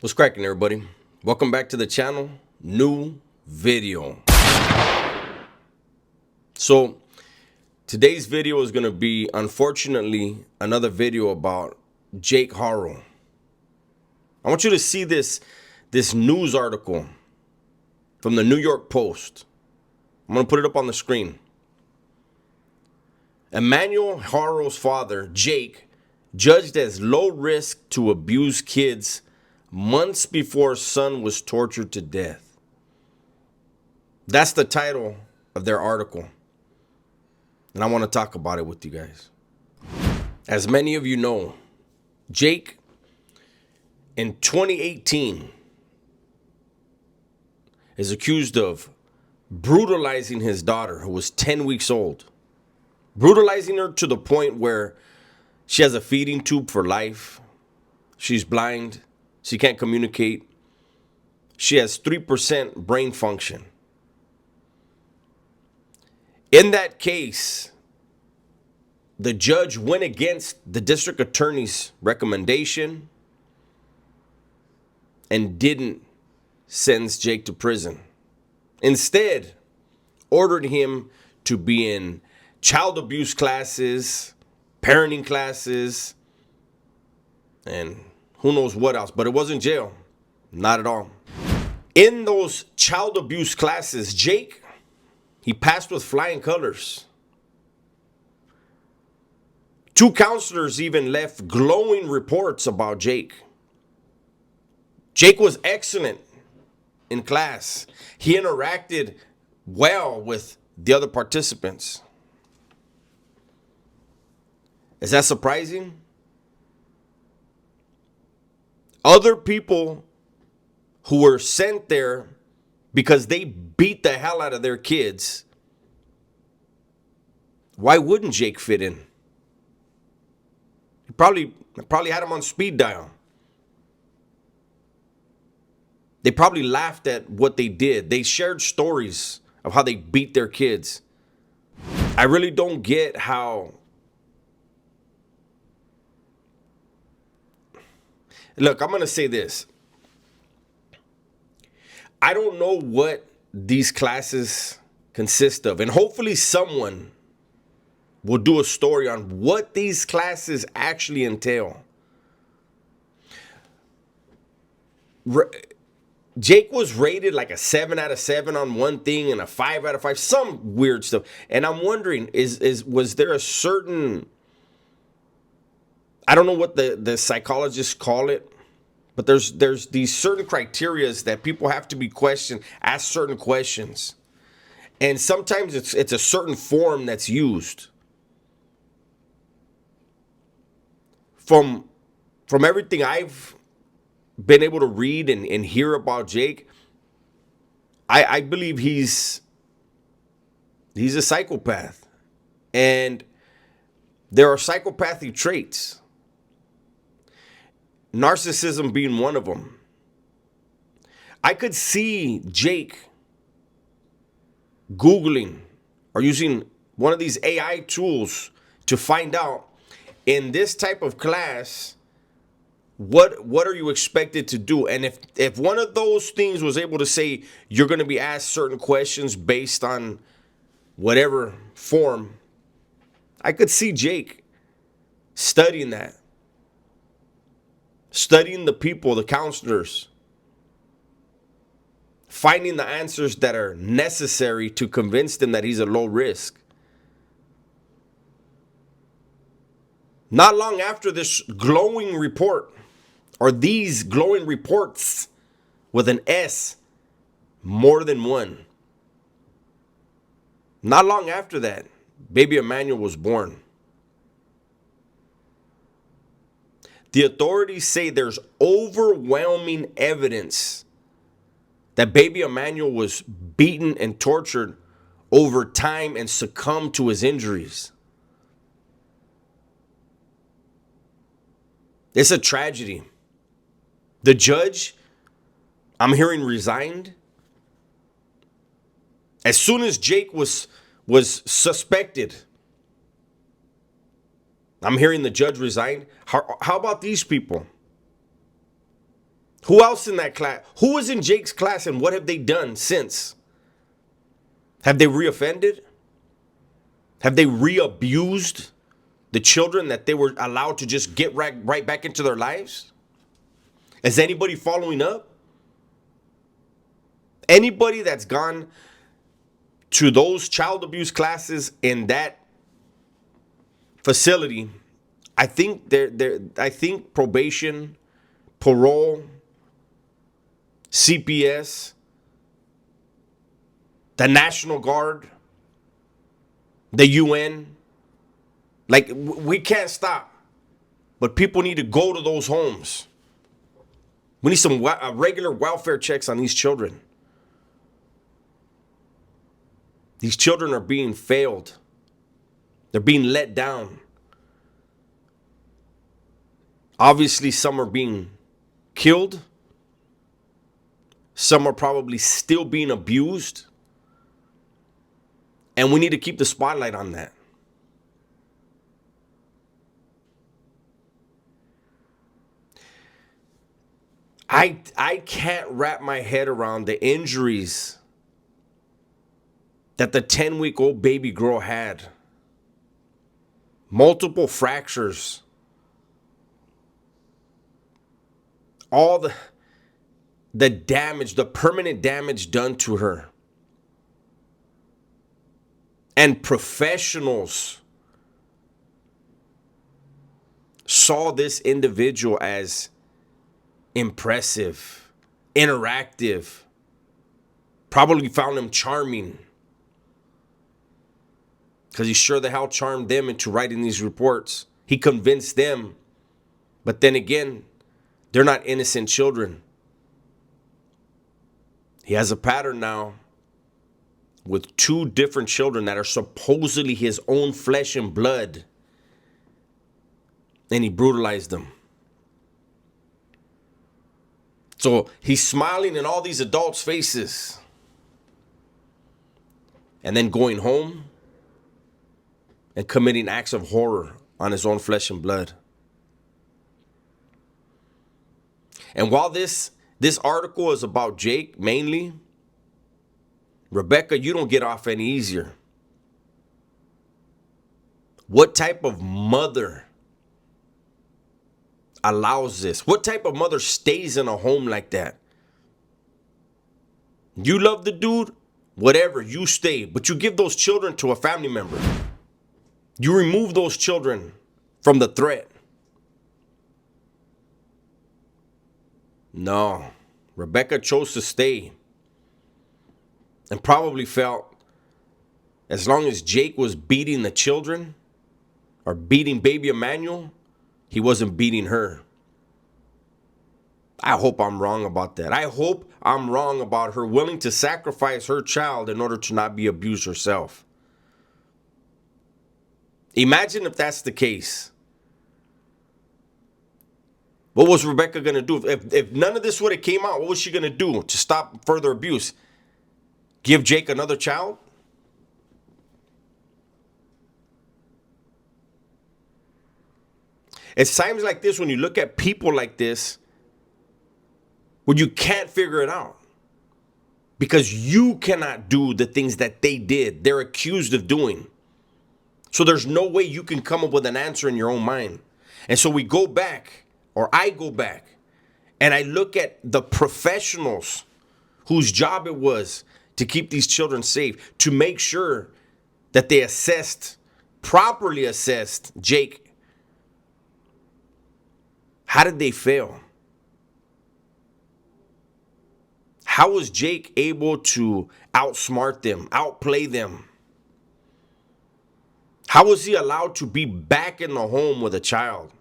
What's cracking, everybody? Welcome back to the channel. New video. So today's video is going to be, unfortunately, another video about Jake Haro. I want you to see this news article from the New York Post. I'm going to put it up on the screen. Emanuel Haro's father, Jake, judged as low risk to abuse kids months before son was tortured to death. That's the title of their article. And I want to talk about it with you guys. As many of you know, Jake, in 2018, is accused of brutalizing his daughter, who was 10 weeks old. Brutalizing her to the point where she has a feeding tube for life. She's blind. She can't communicate. She has 3% brain function. In that case, the judge went against the district attorney's recommendation and didn't sentence Jake to prison. Instead, ordered him to be in child abuse classes, parenting classes, and who knows what else. But it wasn't jail. Not at all. In those child abuse classes, Jake, he passed with flying colors. 2 counselors even left glowing reports about Jake. Jake was excellent in class. He interacted well with the other participants. Is that surprising? Other people who were sent there because they beat the hell out of their kids, why wouldn't Jake fit in? He probably had him on speed dial. They probably laughed at what they did. They shared stories of how they beat their kids. I really don't get how. Look, I'm going to say this. I don't know what these classes consist of. And hopefully someone will do a story on what these classes actually entail. Jake was rated like a 7 out of 7 on one thing and a 5 out of 5. Some weird stuff. And I'm wondering, was there a certain... I don't know what the psychologists call it, but there's these certain criterias that people have to be questioned, ask certain questions. And sometimes it's a certain form that's used. From everything I've been able to read and hear about Jake, I believe he's a psychopath. And there are psychopathic traits. Narcissism being one of them. I could see Jake Googling or using one of these AI tools to find out, in this type of class, what are you expected to do? And if one of those things was able to say you're going to be asked certain questions based on whatever form, I could see Jake studying that. Studying the people, the counselors, finding the answers that are necessary to convince them that he's a low risk. Not long after this glowing report, or these glowing reports with an S, more than one. Not long after that, baby Emanuel was born. The authorities say there's overwhelming evidence that baby Emanuel was beaten and tortured over time and succumbed to his injuries. It's a tragedy. The judge, I'm hearing, resigned. As soon as Jake was suspected, I'm hearing the judge resigned. How about these people? Who else in that class? Who was in Jake's class and what have they done since? Have they reoffended? Have they re-abused the children that they were allowed to just get right back into their lives? Is anybody following up? Anybody that's gone to those child abuse classes in that facility, I think I think probation, parole, CPS, the National Guard, the UN, like we can't stop, but people need to go to those homes. We need some regular welfare checks on these children. These children are being failed. They're being let down. Obviously, some are being killed. Some are probably still being abused. And we need to keep the spotlight on that. I can't wrap my head around the injuries that the 10-week-old baby girl had. Multiple fractures. All the damage, the permanent damage done to her. And professionals saw this individual as impressive, interactive, probably found him charming. Because he sure the hell charmed them into writing these reports. He convinced them. But then again, they're not innocent children. He has a pattern now with 2 different children that are supposedly his own flesh and blood. And he brutalized them. So he's smiling in all these adults' faces. And then going home and committing acts of horror on his own flesh and blood. And while this article is about Jake mainly, Rebecca, you don't get off any easier. What type of mother allows this? What type of mother stays in a home like that? You love the dude, whatever, you stay. But you give those children to a family member. You remove those children from the threat. No, Rebecca chose to stay. And probably felt as long as Jake was beating the children or beating baby Emanuel, he wasn't beating her. I hope I'm wrong about that. I hope I'm wrong about her willing to sacrifice her child in order to not be abused herself. Imagine if that's the case. What was Rebecca going to do? If none of this would have came out, what was she going to do to stop further abuse? Give Jake another child? It's times like this when you look at people like this where you can't figure it out. Because you cannot do the things that they did, they're accused of doing. So there's no way you can come up with an answer in your own mind. And so we go back, or I go back, and I look at the professionals whose job it was to keep these children safe, to make sure that they properly assessed Jake. How did they fail? How was Jake able to outsmart them, outplay them? How was he allowed to be back in the home with a child?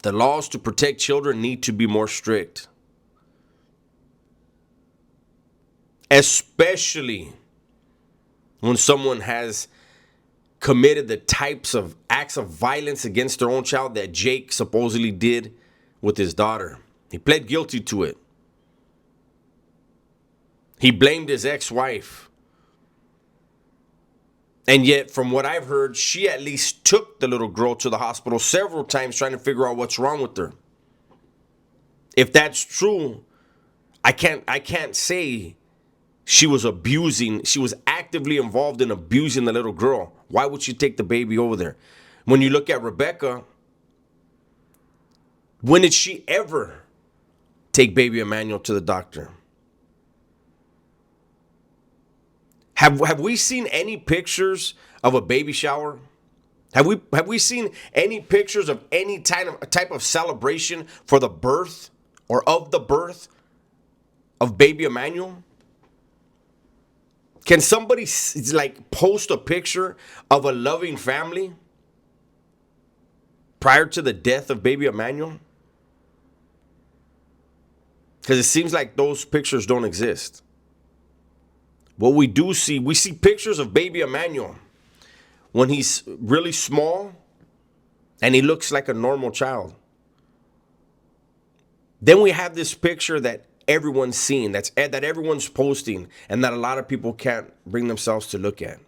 The laws to protect children need to be more strict. Especially when someone has committed the types of acts of violence against their own child that Jake supposedly did with his daughter. He pled guilty to it. He blamed his ex-wife. And yet, from what I've heard, she at least took the little girl to the hospital several times trying to figure out what's wrong with her. If that's true, I can't say she was actively involved in abusing the little girl. Why would she take the baby over there? When you look at Rebecca, when did she ever take baby Emanuel to the doctor? Have we seen any pictures of a baby shower? Have we seen any pictures of any type of celebration for the birth or of the birth of baby Emanuel? Can somebody like post a picture of a loving family prior to the death of baby Emanuel? Because it seems like those pictures don't exist. What we do see, we see pictures of baby Emanuel when he's really small and he looks like a normal child. Then we have this picture that everyone's seen, that everyone's posting, and that a lot of people can't bring themselves to look at.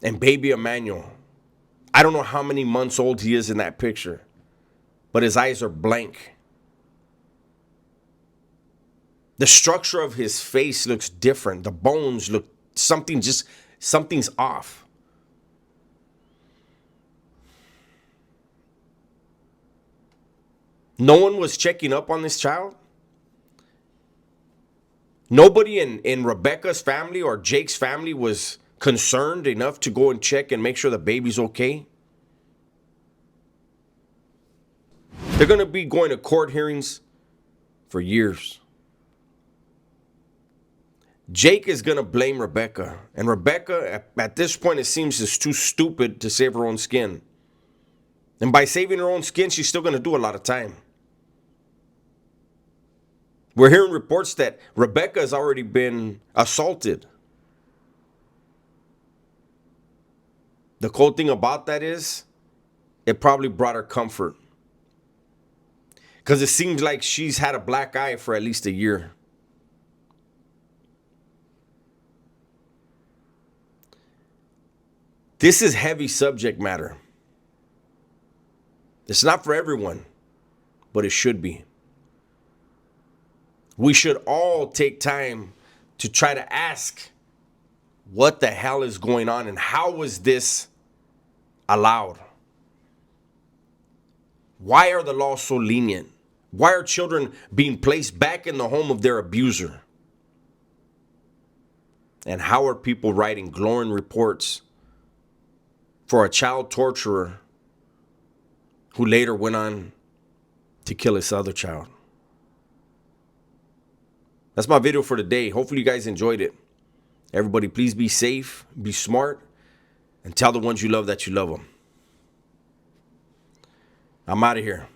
And baby Emanuel, I don't know how many months old he is in that picture, but his eyes are blank. The structure of his face looks different. The bones look, something's off. No one was checking up on this child. Nobody in Rebecca's family or Jake's family was concerned enough to go and check and make sure the baby's okay. They're going to be going to court hearings for years. Jake is going to blame Rebecca. And Rebecca, at this point, it seems is too stupid to save her own skin. And by saving her own skin, she's still going to do a lot of time. We're hearing reports that Rebecca has already been assaulted. The cool thing about that is, it probably brought her comfort. Because it seems like she's had a black eye for at least a year. This is heavy subject matter. It's not for everyone, but it should be. We should all take time to try to ask what the hell is going on and how was this allowed? Why are the laws so lenient? Why are children being placed back in the home of their abuser? And how are people writing glowing reports for a child torturer who later went on to kill his other child? That's my video for today. Hopefully you guys enjoyed it. Everybody, please be safe, be smart, and tell the ones you love that you love them. I'm out of here.